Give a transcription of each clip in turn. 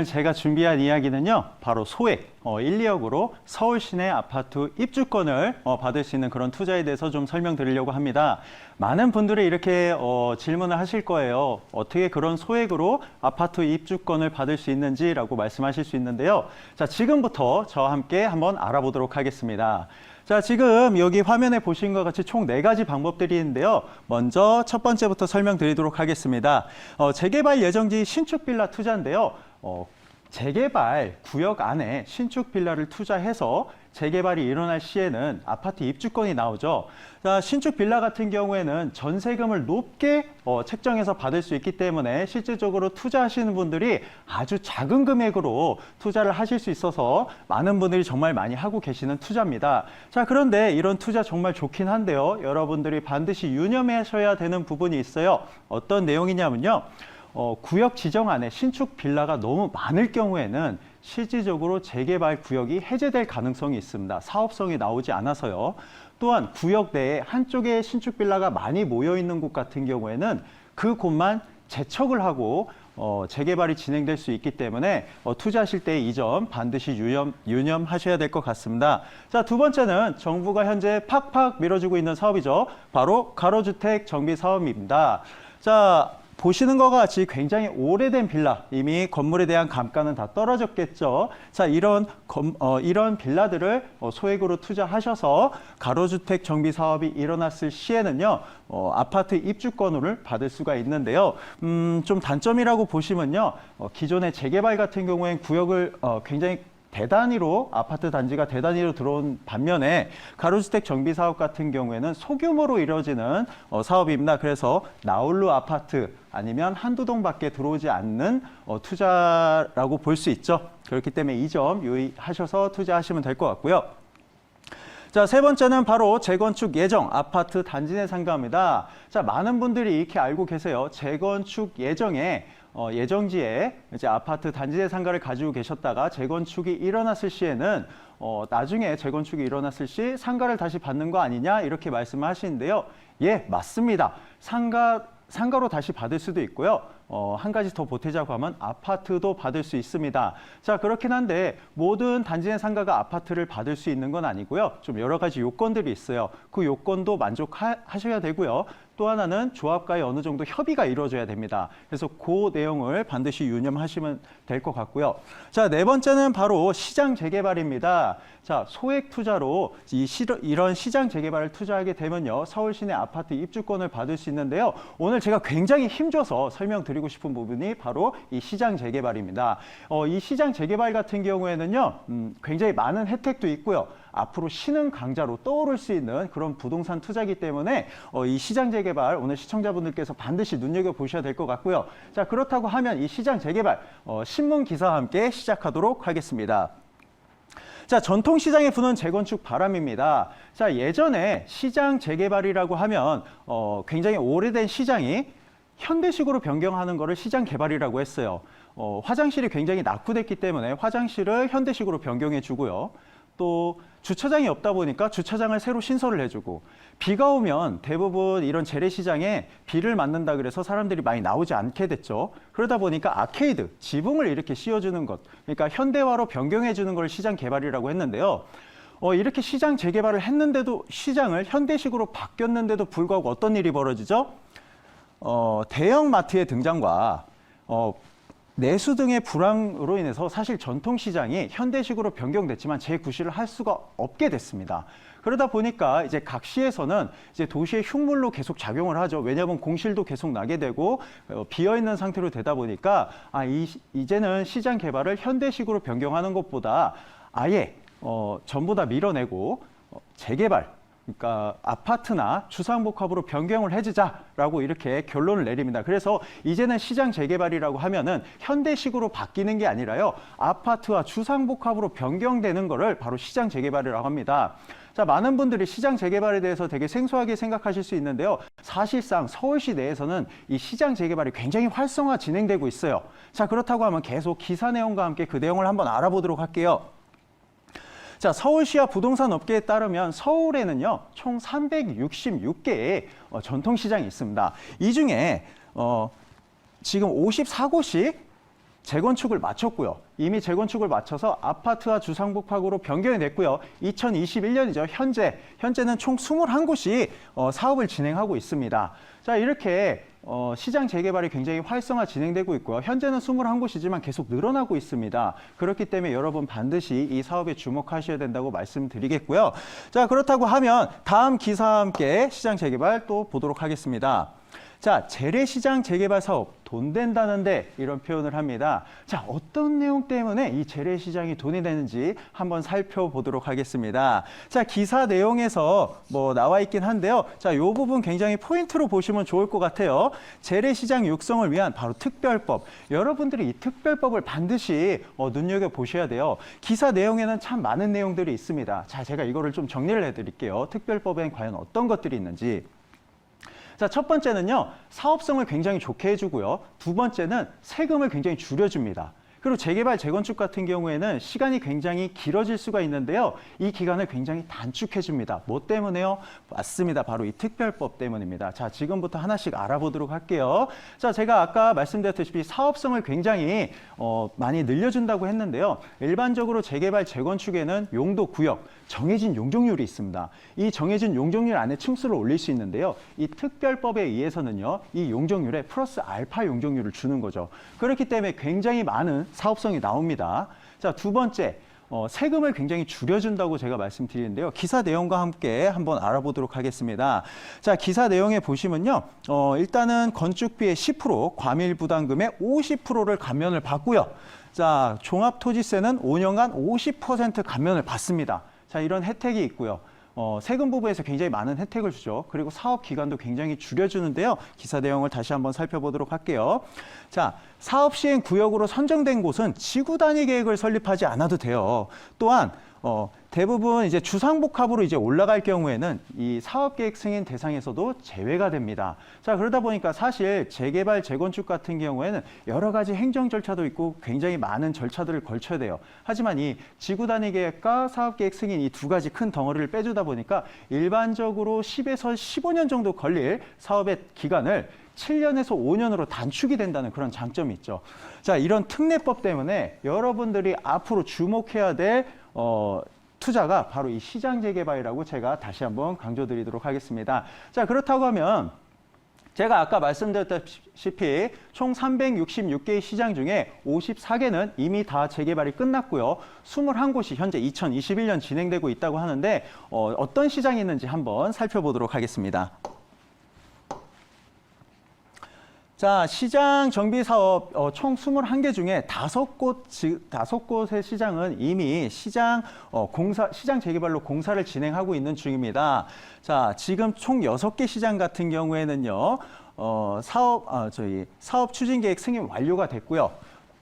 오늘 제가 준비한 이야기는요, 바로 소액 1, 2억으로 서울 시내 아파트 입주권을 받을 수 있는 그런 투자에 대해서 좀 설명드리려고 합니다. 많은 분들이 이렇게 질문을 하실 거예요. 어떻게 그런 소액으로 아파트 입주권을 받을 수 있는지라고 말씀하실 수 있는데요. 자, 지금부터 저와 함께 한번 알아보도록 하겠습니다. 자, 지금 여기 화면에 보신 것 같이 총 4가지 방법들이 있는데요. 먼저 첫 번째부터 설명드리도록 하겠습니다. 재개발 예정지 신축 빌라 투자인데요. 재개발 구역 안에 신축 빌라를 투자해서 재개발이 일어날 시에는 아파트 입주권이 나오죠. 자, 신축 빌라 같은 경우에는 전세금을 높게 책정해서 받을 수 있기 때문에 실질적으로 투자하시는 분들이 아주 작은 금액으로 투자를 하실 수 있어서 많은 분들이 정말 많이 하고 계시는 투자입니다. 자, 그런데 이런 투자 정말 좋긴 한데요. 여러분들이 반드시 유념하셔야 되는 부분이 있어요. 어떤 내용이냐면요. 구역 지정 안에 신축 빌라가 너무 많을 경우에는 실질적으로 재개발 구역이 해제될 가능성이 있습니다. 사업성이 나오지 않아서요. 또한 구역 내에 한쪽에 신축 빌라가 많이 모여 있는 곳 같은 경우에는 그 곳만 재척을 하고 재개발이 진행될 수 있기 때문에 투자하실 때 이 점 반드시 유념하셔야 될 것 같습니다. 자, 두 번째는 정부가 현재 팍팍 밀어주고 있는 사업이죠. 바로 가로주택 정비 사업입니다. 자, 보시는 것과 같이 굉장히 오래된 빌라, 이미 건물에 대한 감가는 다 떨어졌겠죠. 자, 이런 빌라들을 소액으로 투자하셔서 가로주택 정비 사업이 일어났을 시에는요, 아파트 입주권을 받을 수가 있는데요. 좀 단점이라고 보시면요, 기존의 재개발 같은 경우엔 구역을 굉장히 대단위로 아파트 단지가 대단위로 들어온 반면에 가로주택 정비 사업 같은 경우에는 소규모로 이루어지는 사업입니다. 그래서 나홀로 아파트 아니면 한두 동밖에 들어오지 않는 투자라고 볼 수 있죠. 그렇기 때문에 이 점 유의하셔서 투자하시면 될 것 같고요. 자, 세 번째는 바로 재건축 예정 아파트 단지 내 상가입니다. 자, 많은 분들이 이렇게 알고 계세요. 재건축 예정에 예정지에 이제 아파트 단지 내 상가를 가지고 계셨다가 재건축이 일어났을 시에는 나중에 재건축이 일어났을 시 상가를 다시 받는 거 아니냐 이렇게 말씀을 하시는데요. 예, 맞습니다. 상가로 다시 받을 수도 있고요. 한 가지 더 보태자고 하면 아파트도 받을 수 있습니다. 자, 그렇긴 한데 모든 단지 내 상가가 아파트를 받을 수 있는 건 아니고요. 좀 여러 가지 요건들이 있어요. 그 요건도 만족하셔야 되고요. 또 하나는 조합과의 어느 정도 협의가 이루어져야 됩니다. 그래서 그 내용을 반드시 유념하시면 될 것 같고요. 자, 네 번째는 바로 시장 재개발입니다. 자, 소액 투자로 이런 시장 재개발을 투자하게 되면요, 서울 시내 아파트 입주권을 받을 수 있는데요. 오늘 제가 굉장히 힘줘서 설명드리고 싶은 부분이 바로 이 시장 재개발입니다. 이 시장 재개발 같은 경우에는요, 굉장히 많은 혜택도 있고요. 앞으로 신흥 강자로 떠오를 수 있는 그런 부동산 투자이기 때문에 이 시장 재개발 오늘 시청자분들께서 반드시 눈여겨보셔야 될 것 같고요. 자, 그렇다고 하면 이 시장 재개발 신문 기사와 함께 시작하도록 하겠습니다. 자, 전통시장에 부는 재건축 바람입니다. 자, 예전에 시장 재개발이라고 하면 굉장히 오래된 시장이 현대식으로 변경하는 것을 시장 개발이라고 했어요. 화장실이 굉장히 낙후됐기 때문에 화장실을 현대식으로 변경해 주고요. 또 주차장이 없다 보니까 주차장을 새로 신설을 해주고, 비가 오면 대부분 이런 재래시장에 비를 맞는다 그래서 사람들이 많이 나오지 않게 됐죠. 그러다 보니까 아케이드, 지붕을 이렇게 씌워주는 것, 그러니까 현대화로 변경해주는 걸 시장 개발이라고 했는데요. 이렇게 시장 재개발을 했는데도, 시장을 현대식으로 바뀌었는데도 불구하고 어떤 일이 벌어지죠? 대형 마트의 등장과 내수 등의 불황으로 인해서 사실 전통시장이 현대식으로 변경됐지만 재구시를 할 수가 없게 됐습니다. 그러다 보니까 이제 각 시에서는 이제 도시의 흉물로 계속 작용을 하죠. 왜냐하면 공실도 계속 나게 되고 비어있는 상태로 되다 보니까 이제는 시장 개발을 현대식으로 변경하는 것보다 아예 전부 다 밀어내고 재개발, 그러니까 아파트나 주상복합으로 변경을 해주자라고 이렇게 결론을 내립니다. 그래서 이제는 시장 재개발이라고 하면은 현대식으로 바뀌는 게 아니라요, 아파트와 주상복합으로 변경되는 거를 바로 시장 재개발이라고 합니다. 자, 많은 분들이 시장 재개발에 대해서 되게 생소하게 생각하실 수 있는데요. 사실상 서울시 내에서는 이 시장 재개발이 굉장히 활성화 진행되고 있어요. 자, 그렇다고 하면 계속 기사 내용과 함께 그 내용을 한번 알아보도록 할게요. 자, 서울시와 부동산 업계에 따르면 서울에는요, 총 366개의 전통시장이 있습니다. 이 중에 지금 54곳이 재건축을 마쳤고요. 이미 재건축을 마쳐서 아파트와 주상복합으로 변경이 됐고요. 2021년이죠. 현재는 총 21곳이 사업을 진행하고 있습니다. 자, 이렇게 시장 재개발이 굉장히 활성화 진행되고 있고요. 현재는 21곳이지만 계속 늘어나고 있습니다. 그렇기 때문에 여러분 반드시 이 사업에 주목하셔야 된다고 말씀드리겠고요. 자, 그렇다고 하면 다음 기사와 함께 시장 재개발 또 보도록 하겠습니다. 자, 재래시장 재개발 사업 돈 된다는데 이런 표현을 합니다. 자, 어떤 내용 때문에 이 재래시장이 돈이 되는지 한번 살펴보도록 하겠습니다. 자, 기사 내용에서 나와 있긴 한데요. 자, 이 부분 굉장히 포인트로 보시면 좋을 것 같아요. 재래시장 육성을 위한 바로 특별법. 여러분들이 이 특별법을 반드시 눈여겨보셔야 돼요. 기사 내용에는 참 많은 내용들이 있습니다. 자, 제가 이거를 좀 정리를 해드릴게요. 특별법엔 과연 어떤 것들이 있는지. 자, 첫 번째는요, 사업성을 굉장히 좋게 해주고요. 두 번째는 세금을 굉장히 줄여줍니다. 그리고 재개발, 재건축 같은 경우에는 시간이 굉장히 길어질 수가 있는데요. 이 기간을 굉장히 단축해줍니다. 뭐 때문에요? 맞습니다. 바로 이 특별법 때문입니다. 자, 지금부터 하나씩 알아보도록 할게요. 자, 제가 아까 말씀드렸다시피 사업성을 굉장히 많이 늘려준다고 했는데요. 일반적으로 재개발, 재건축에는 용도, 구역, 정해진 용적률이 있습니다. 이 정해진 용적률 안에 층수를 올릴 수 있는데요. 이 특별법에 의해서는요, 이 용적률에 플러스 알파 용적률을 주는 거죠. 그렇기 때문에 굉장히 많은 사업성이 나옵니다. 자, 두 번째, 세금을 굉장히 줄여준다고 제가 말씀드리는데요. 기사 내용과 함께 한번 알아보도록 하겠습니다. 자, 기사 내용에 보시면요. 일단은 건축비의 10%, 과밀부담금의 50%를 감면을 받고요. 자, 종합토지세는 5년간 50% 감면을 받습니다. 자, 이런 혜택이 있고요. 세금 부분에서 굉장히 많은 혜택을 주죠. 그리고 사업 기간도 굉장히 줄여주는데요. 기사 내용을 다시 한번 살펴보도록 할게요. 자, 사업 시행 구역으로 선정된 곳은 지구 단위 계획을 설립하지 않아도 돼요. 또한 대부분 이제 주상복합으로 이제 올라갈 경우에는 이 사업계획 승인 대상에서도 제외가 됩니다. 자, 그러다 보니까 사실 재개발, 재건축 같은 경우에는 여러 가지 행정 절차도 있고 굉장히 많은 절차들을 걸쳐야 돼요. 하지만 이 지구 단위 계획과 사업계획 승인 이 두 가지 큰 덩어리를 빼주다 보니까 일반적으로 10에서 15년 정도 걸릴 사업의 기간을 7년에서 5년으로 단축이 된다는 그런 장점이 있죠. 자, 이런 특례법 때문에 여러분들이 앞으로 주목해야 될 투자가 바로 이 시장 재개발이라고 제가 다시 한번 강조드리도록 하겠습니다. 자, 그렇다고 하면 제가 아까 말씀드렸다시피 총 366개의 시장 중에 54개는 이미 다 재개발이 끝났고요. 21곳이 현재 2021년 진행되고 있다고 하는데 어떤 시장이 있는지 한번 살펴보도록 하겠습니다. 자, 시장 정비 사업 총 21개 중에 5곳의 시장은 이미 시장 재개발로 공사를 진행하고 있는 중입니다. 자, 지금 총 6개 시장 같은 경우에는요. 사업 추진 계획 승인 완료가 됐고요.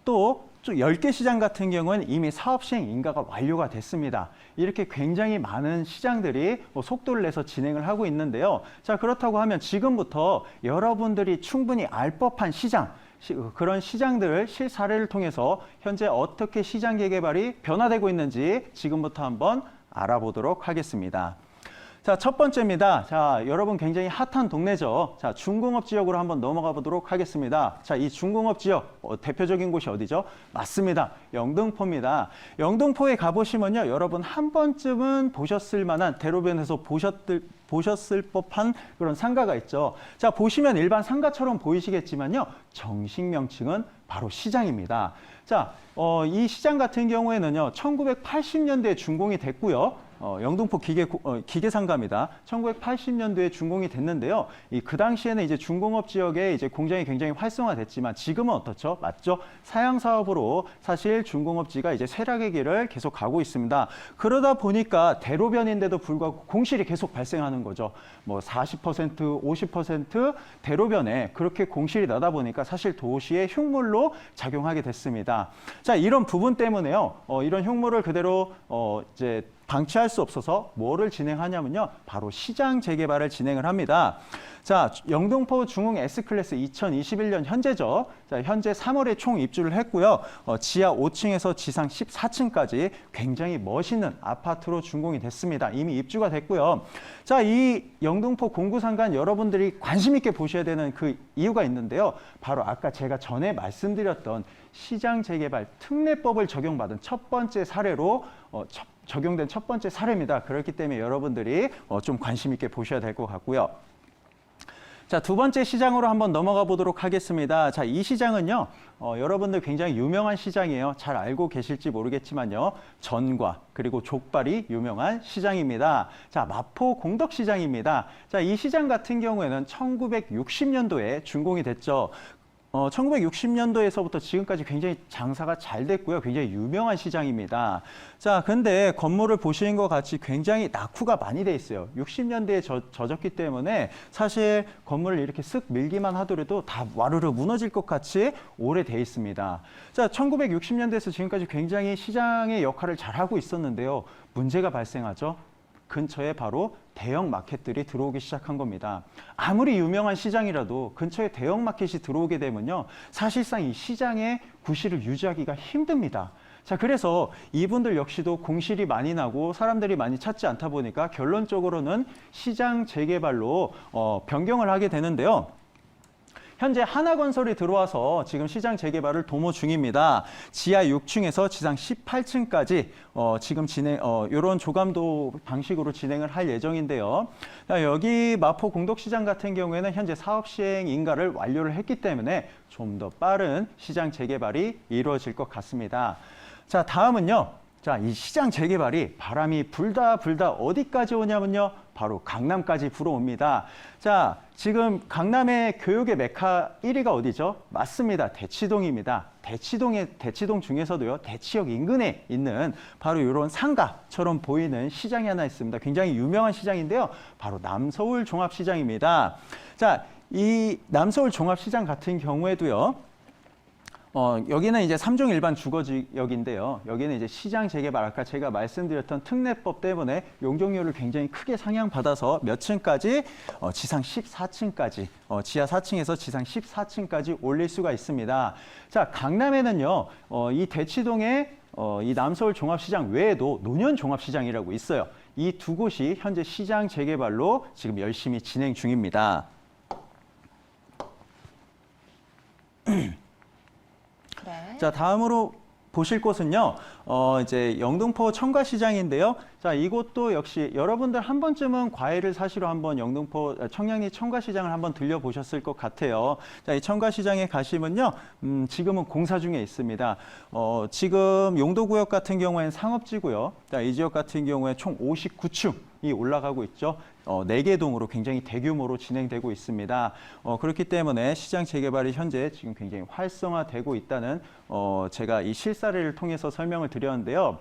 또 10개 시장 같은 경우는 이미 사업 시행 인가가 완료가 됐습니다. 이렇게 굉장히 많은 시장들이 속도를 내서 진행을 하고 있는데요. 자, 그렇다고 하면 지금부터 여러분들이 충분히 알 법한 시장, 그런 시장들 실사례를 통해서 현재 어떻게 시장 재개발이 변화되고 있는지 지금부터 한번 알아보도록 하겠습니다. 자, 첫 번째입니다. 자, 여러분 굉장히 핫한 동네죠. 자, 중공업 지역으로 한번 넘어가 보도록 하겠습니다. 자, 이 중공업 지역 대표적인 곳이 어디죠? 맞습니다. 영등포입니다. 영등포에 가보시면요, 여러분 한 번쯤은 보셨을 만한 대로변에서 보셨을 법한 그런 상가가 있죠. 자, 보시면 일반 상가처럼 보이시겠지만요, 정식 명칭은 바로 시장입니다. 자, 이 시장 같은 경우에는요, 1980년대에 준공이 됐고요. 영등포 기계상가입니다. 1980년도에 준공이 됐는데요. 그 당시에는 이제 중공업 지역에 이제 공장이 굉장히 활성화됐지만 지금은 어떻죠? 맞죠? 사양 사업으로 사실 중공업지가 이제 쇠락의 길을 계속 가고 있습니다. 그러다 보니까 대로변인데도 불구하고 공실이 계속 발생하는 거죠. 40%, 50% 대로변에 그렇게 공실이 나다 보니까 사실 도시의 흉물로 작용하게 됐습니다. 자, 이런 부분 때문에요. 이런 흉물을 그대로 이제 방치할 수 없어서 뭐를 진행하냐면요. 바로 시장 재개발을 진행을 합니다. 자, 영등포 중흥 S클래스 2021년 현재죠. 자, 현재 3월에 총 입주를 했고요. 지하 5층에서 지상 14층까지 굉장히 멋있는 아파트로 준공이 됐습니다. 이미 입주가 됐고요. 자, 이 영등포 공구상가 여러분들이 관심 있게 보셔야 되는 그 이유가 있는데요. 바로 아까 제가 전에 말씀드렸던 시장 재개발 특례법을 적용받은 첫 번째 사례로 적용된 첫 번째 사례입니다. 그렇기 때문에 여러분들이 좀 관심 있게 보셔야 될 것 같고요. 자, 두 번째 시장으로 한번 넘어가 보도록 하겠습니다. 자, 이 시장은요, 여러분들 굉장히 유명한 시장이에요. 잘 알고 계실지 모르겠지만요. 전과 그리고 족발이 유명한 시장입니다. 자, 마포 공덕시장입니다. 자, 이 시장 같은 경우에는 1960년도에 준공이 됐죠. 1960년도에서부터 지금까지 굉장히 장사가 잘 됐고요. 굉장히 유명한 시장입니다. 자, 근데 건물을 보시는 것 같이 굉장히 낙후가 많이 돼 있어요. 60년대에 젖었기 때문에 사실 건물을 이렇게 쓱 밀기만 하더라도 다 와르르 무너질 것 같이 오래돼 있습니다. 자, 1960년대에서 지금까지 굉장히 시장의 역할을 잘하고 있었는데요. 문제가 발생하죠. 근처에 바로 대형 마켓들이 들어오기 시작한 겁니다. 아무리 유명한 시장이라도 근처에 대형 마켓이 들어오게 되면요. 사실상 이 시장의 구실을 유지하기가 힘듭니다. 자, 그래서 이분들 역시도 공실이 많이 나고 사람들이 많이 찾지 않다 보니까 결론적으로는 시장 재개발로 변경을 하게 되는데요. 현재 하나건설이 들어와서 지금 시장 재개발을 도모 중입니다. 지하 6층에서 지상 18층까지 지금 이런 조감도 방식으로 진행을 할 예정인데요. 여기 마포 공덕시장 같은 경우에는 현재 사업 시행 인가를 완료를 했기 때문에 좀 더 빠른 시장 재개발이 이루어질 것 같습니다. 자, 다음은요. 자, 이 시장 재개발이 바람이 불다 어디까지 오냐면요. 바로 강남까지 불어옵니다. 자, 지금 강남의 교육의 메카 1위가 어디죠? 맞습니다. 대치동입니다. 대치동 중에서도요. 대치역 인근에 있는 바로 이런 상가처럼 보이는 시장이 하나 있습니다. 굉장히 유명한 시장인데요. 바로 남서울 종합시장입니다. 자, 이 남서울 종합시장 같은 경우에도요. 여기는 이제 3종 일반 주거지역인데요. 여기는 이제 시장 재개발, 아까 제가 말씀드렸던 특례법 때문에 용적률을 굉장히 크게 상향받아서 몇 층까지? 지상 14층까지, 지하 4층에서 지상 14층까지 올릴 수가 있습니다. 자, 강남에는요, 이 대치동에 이 남서울 종합시장 외에도 노년 종합시장이라고 있어요. 이 두 곳이 현재 시장 재개발로 지금 열심히 진행 중입니다. 네. 자, 다음으로 보실 곳은요, 이제 영등포 청과시장인데요. 자, 이곳도 역시 여러분들 한 번쯤은 과일을 사시러 한번 영등포 청량리 청과시장을 한번 들려보셨을 것 같아요. 자, 이 청과시장에 가시면요, 지금은 공사 중에 있습니다. 지금 용도구역 같은 경우에는 상업지고요. 자, 이 지역 같은 경우에 총 59층이 올라가고 있죠. 4개 동으로 굉장히 대규모로 진행되고 있습니다. 그렇기 때문에 시장 재개발이 현재 지금 굉장히 활성화되고 있다는 제가 이 실사례를 통해서 설명을 드렸는데요.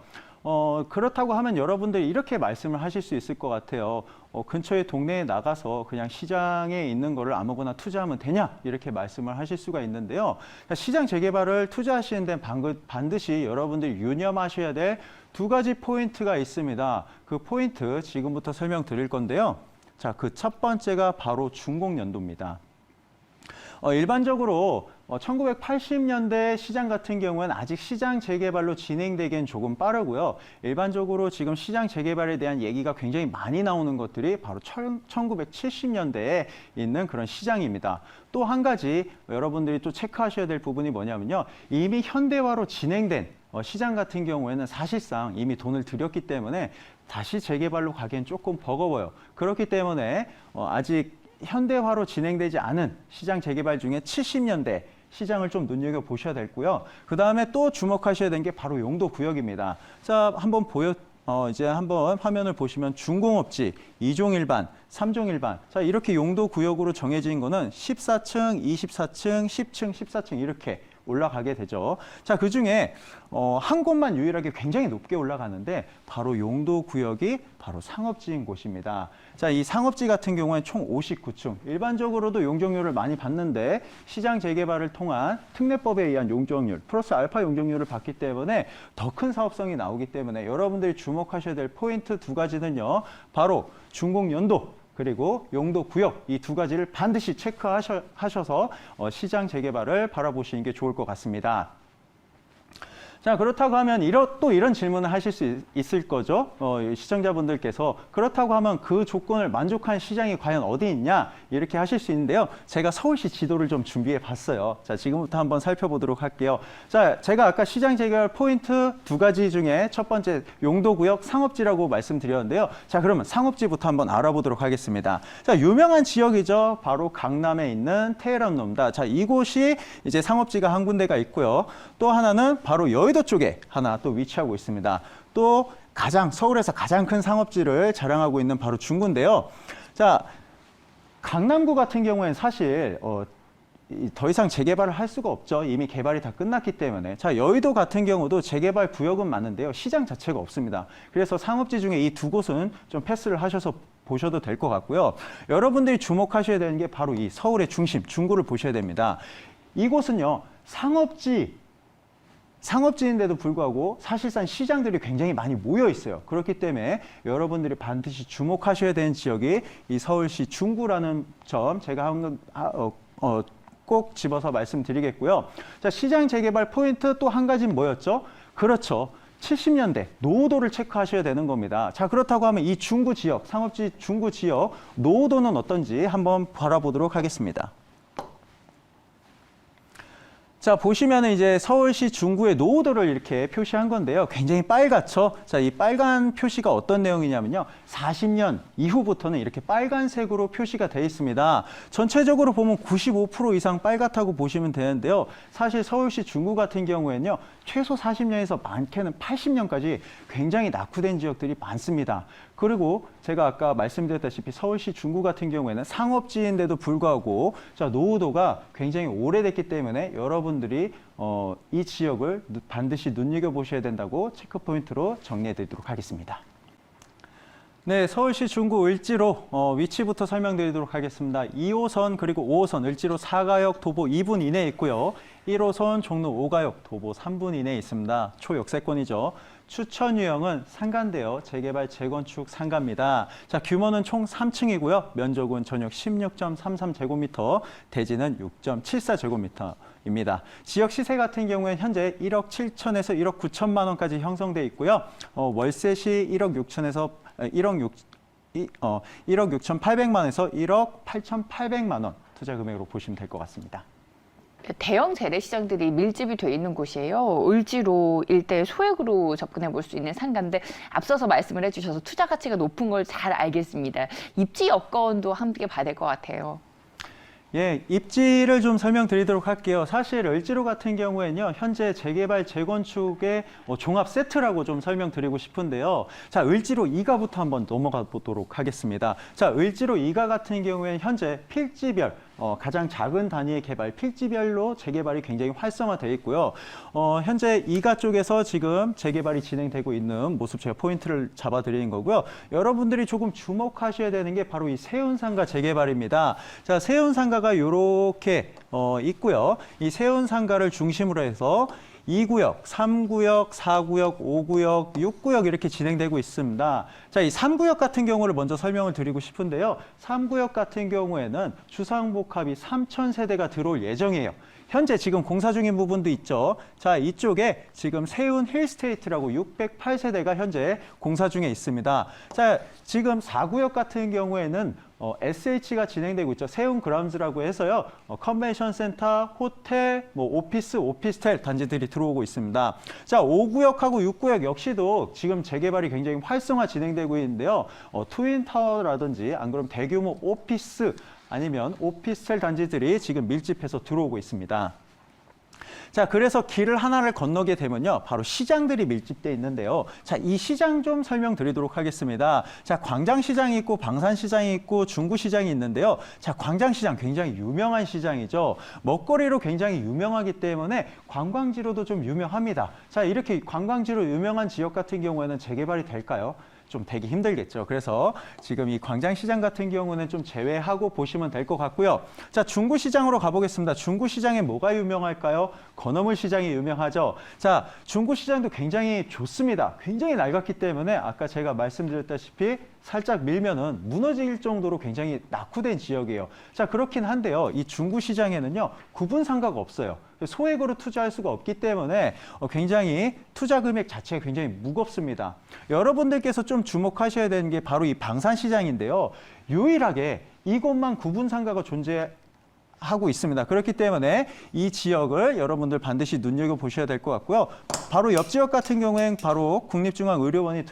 그렇다고 하면 여러분들이 이렇게 말씀을 하실 수 있을 것 같아요. 근처의 동네에 나가서 그냥 시장에 있는 거를 아무거나 투자하면 되냐? 이렇게 말씀을 하실 수가 있는데요. 시장 재개발을 투자하시는 데는 반드시 여러분들이 유념하셔야 될 두 가지 포인트가 있습니다. 그 포인트 지금부터 설명드릴 건데요. 자, 그 첫 번째가 바로 준공연도입니다. 일반적으로 1980년대 시장 같은 경우는 아직 시장 재개발로 진행되기엔 조금 빠르고요. 일반적으로 지금 시장 재개발에 대한 얘기가 굉장히 많이 나오는 것들이 바로 1970년대에 있는 그런 시장입니다. 또 한 가지 여러분들이 또 체크하셔야 될 부분이 뭐냐면요. 이미 현대화로 진행된 시장 같은 경우에는 사실상 이미 돈을 들였기 때문에 다시 재개발로 가기엔 조금 버거워요. 그렇기 때문에 아직 현대화로 진행되지 않은 시장 재개발 중에 70년대 시장을 좀 눈여겨보셔야 되고요. 그 다음에 또 주목하셔야 되는 게 바로 용도구역입니다. 자, 한번 이제 한번 화면을 보시면 준공업지, 2종 일반, 3종 일반. 자, 이렇게 용도구역으로 정해진 거는 14층, 24층, 10층, 14층 이렇게 올라가게 되죠. 자, 그중에 한 곳만 유일하게 굉장히 높게 올라가는데 바로 용도구역이 바로 상업지인 곳입니다. 자, 이 상업지 같은 경우에 총 59층. 일반적으로도 용적률을 많이 받는데 시장 재개발을 통한 특례법에 의한 용적률 플러스 알파 용적률을 받기 때문에 더 큰 사업성이 나오기 때문에 여러분들이 주목하셔야 될 포인트 두 가지는요. 바로 준공연도 그리고 용도구역 이 두 가지를 반드시 체크하셔서 시장 재개발을 바라보시는 게 좋을 것 같습니다. 자, 그렇다고 하면 또 이런 질문을 하실 수 있을 거죠. 시청자분들께서 그렇다고 하면 그 조건을 만족한 시장이 과연 어디 있냐 이렇게 하실 수 있는데요. 제가 서울시 지도를 좀 준비해 봤어요. 자, 지금부터 한번 살펴보도록 할게요. 자, 제가 아까 시장 재개발 포인트 2가지 중에 첫 번째 용도구역 상업지라고 말씀드렸는데요. 자, 그러면 상업지부터 한번 알아보도록 하겠습니다. 자, 유명한 지역이죠. 바로 강남에 있는 테헤란로입니다. 자, 이곳이 이제 상업지가 한 군데가 있고요. 또 하나는 바로 여의도 쪽에 하나 또 위치하고 있습니다. 또 서울에서 가장 큰 상업지를 자랑하고 있는 바로 중구인데요. 자, 강남구 같은 경우에는 사실 더 이상 재개발을 할 수가 없죠. 이미 개발이 다 끝났기 때문에. 자, 여의도 같은 경우도 재개발 구역은 많은데요. 시장 자체가 없습니다. 그래서 상업지 중에 이 두 곳은 좀 패스를 하셔서 보셔도 될 것 같고요. 여러분들이 주목하셔야 되는 게 바로 이 서울의 중심, 중구를 보셔야 됩니다. 이곳은요, 상업지인데도 불구하고 사실상 시장들이 굉장히 많이 모여 있어요. 그렇기 때문에 여러분들이 반드시 주목하셔야 되는 지역이 이 서울시 중구라는 점 제가 꼭 집어서 말씀드리겠고요. 자, 시장 재개발 포인트 또 한 가지는 뭐였죠? 그렇죠. 70년대 노후도를 체크하셔야 되는 겁니다. 자, 그렇다고 하면 이 중구 지역, 상업지 중구 지역 노후도는 어떤지 한번 바라보도록 하겠습니다. 자, 보시면은 이제 서울시 중구의 노후도를 이렇게 표시한 건데요. 굉장히 빨갛죠? 자, 이 빨간 표시가 어떤 내용이냐면요. 40년 이후부터는 이렇게 빨간색으로 표시가 되어 있습니다. 전체적으로 보면 95% 이상 빨갛다고 보시면 되는데요. 사실 서울시 중구 같은 경우에는요. 최소 40년에서 많게는 80년까지 굉장히 낙후된 지역들이 많습니다. 그리고 제가 아까 말씀드렸다시피 서울시 중구 같은 경우에는 상업지인데도 불구하고 자, 노후도가 굉장히 오래됐기 때문에 여러분들이 이 지역을 반드시 눈여겨보셔야 된다고 체크포인트로 정리해드리도록 하겠습니다. 네, 서울시 중구 을지로 위치부터 설명드리도록 하겠습니다. 2호선 그리고 5호선 을지로 4가역 도보 2분 이내에 있고요. 1호선 종로 5가역 도보 3분 이내에 있습니다. 초역세권이죠. 추천 유형은 상가인데요. 재개발, 재건축 상가입니다. 자, 규모는 총 3층이고요. 면적은 전역 16.33제곱미터, 대지는 6.74제곱미터입니다. 지역 시세 같은 경우에는 현재 1억 7천에서 1억 9천만 원까지 형성돼 있고요. 월세 시 1억 6천에서 1억 6천8백만 원에서 1억 8,800만 원 투자 금액으로 보시면 될 것 같습니다. 대형 재래시장들이 밀집이 돼 있는 곳이에요. 을지로 일대 소액으로 접근해 볼 수 있는 상가인데 앞서서 말씀을 해주셔서 투자 가치가 높은 걸 잘 알겠습니다. 입지 여건도 함께 봐야 될 것 같아요. 예, 입지를 좀 설명드리도록 할게요. 사실 을지로 같은 경우에는요, 현재 재개발, 재건축의 종합 세트라고 좀 설명드리고 싶은데요. 자, 을지로 2가부터 한번 넘어가 보도록 하겠습니다. 자, 을지로 2가 같은 경우에는 현재 필지별, 가장 작은 단위의 개발, 필지별로 재개발이 굉장히 활성화되어 있고요. 현재 2가 쪽에서 지금 재개발이 진행되고 있는 모습 제가 포인트를 잡아드리는 거고요. 여러분들이 조금 주목하셔야 되는 게 바로 이 세운상가 재개발입니다. 자, 세운상가가 이렇게 있고요. 이 세운상가를 중심으로 해서 2구역, 3구역, 4구역, 5구역, 6구역 이렇게 진행되고 있습니다. 자, 이 3구역 같은 경우를 먼저 설명을 드리고 싶은데요. 3구역 같은 경우에는 주상복합이 3,000세대가 들어올 예정이에요. 현재 지금 공사 중인 부분도 있죠. 자, 이쪽에 지금 세운 힐스테이트라고 608세대가 현재 공사 중에 있습니다. 자, 지금 4구역 같은 경우에는 SH가 진행되고 있죠. 세운 그라운즈라고 해서요. 컨벤션 센터, 호텔, 오피스텔 단지들이 들어오고 있습니다. 자, 5구역하고 6구역 역시도 지금 재개발이 굉장히 활성화 진행되고 있는데요. 트윈타워라든지 안 그러면 대규모 오피스 아니면 오피스텔 단지들이 지금 밀집해서 들어오고 있습니다. 자, 그래서 길을 하나를 건너게 되면요. 바로 시장들이 밀집되어 있는데요. 자, 이 시장 좀 설명드리도록 하겠습니다. 자, 광장시장이 있고 방산시장이 있고 중구시장이 있는데요. 자, 광장시장 굉장히 유명한 시장이죠. 먹거리로 굉장히 유명하기 때문에 관광지로도 좀 유명합니다. 자, 이렇게 관광지로 유명한 지역 같은 경우에는 재개발이 될까요? 좀 되기 힘들겠죠. 그래서 지금 이 광장시장 같은 경우는 좀 제외하고 보시면 될 것 같고요. 자, 중구시장으로 가보겠습니다. 중구시장에 뭐가 유명할까요? 건어물 시장이 유명하죠. 자, 중구 시장도 굉장히 좋습니다. 굉장히 낡았기 때문에 아까 제가 말씀드렸다시피 살짝 밀면은 무너질 정도로 굉장히 낙후된 지역이에요. 자, 그렇긴 한데요. 이 중구 시장에는요, 구분 상가가 없어요. 소액으로 투자할 수가 없기 때문에 굉장히 투자 금액 자체가 굉장히 무겁습니다. 여러분들께서 좀 주목하셔야 되는 게 바로 이 방산시장인데요. 유일하게 이곳만 구분 상가가 존재하고 있습니다. 그렇기 때문에 이 지역을 여러분들 반드시 눈여겨보셔야 될 것 같고요. 바로 옆 지역 같은 경우엔 바로 국립중앙의료원이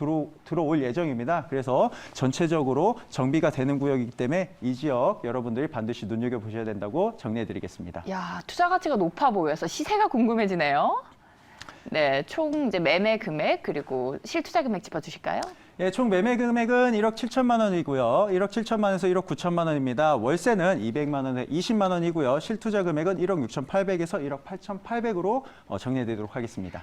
들어올 예정입니다. 그래서 전체적으로 정비가 되는 구역이기 때문에 이 지역 여러분들이 반드시 눈여겨보셔야 된다고 정리해드리겠습니다. 야, 투자 가치가 높아 보여서 시세가 궁금해지네요. 네, 총 이제 매매 금액 그리고 실투자 금액 짚어주실까요? 예, 총 매매 금액은 1억 7천만 원이고요. 1억 7천만 원에서 1억 9천만 원입니다. 월세는 200만 원에 20만 원이고요. 실투자 금액은 1억 6,800에서 1억 8,800으로 정리해드리도록 하겠습니다.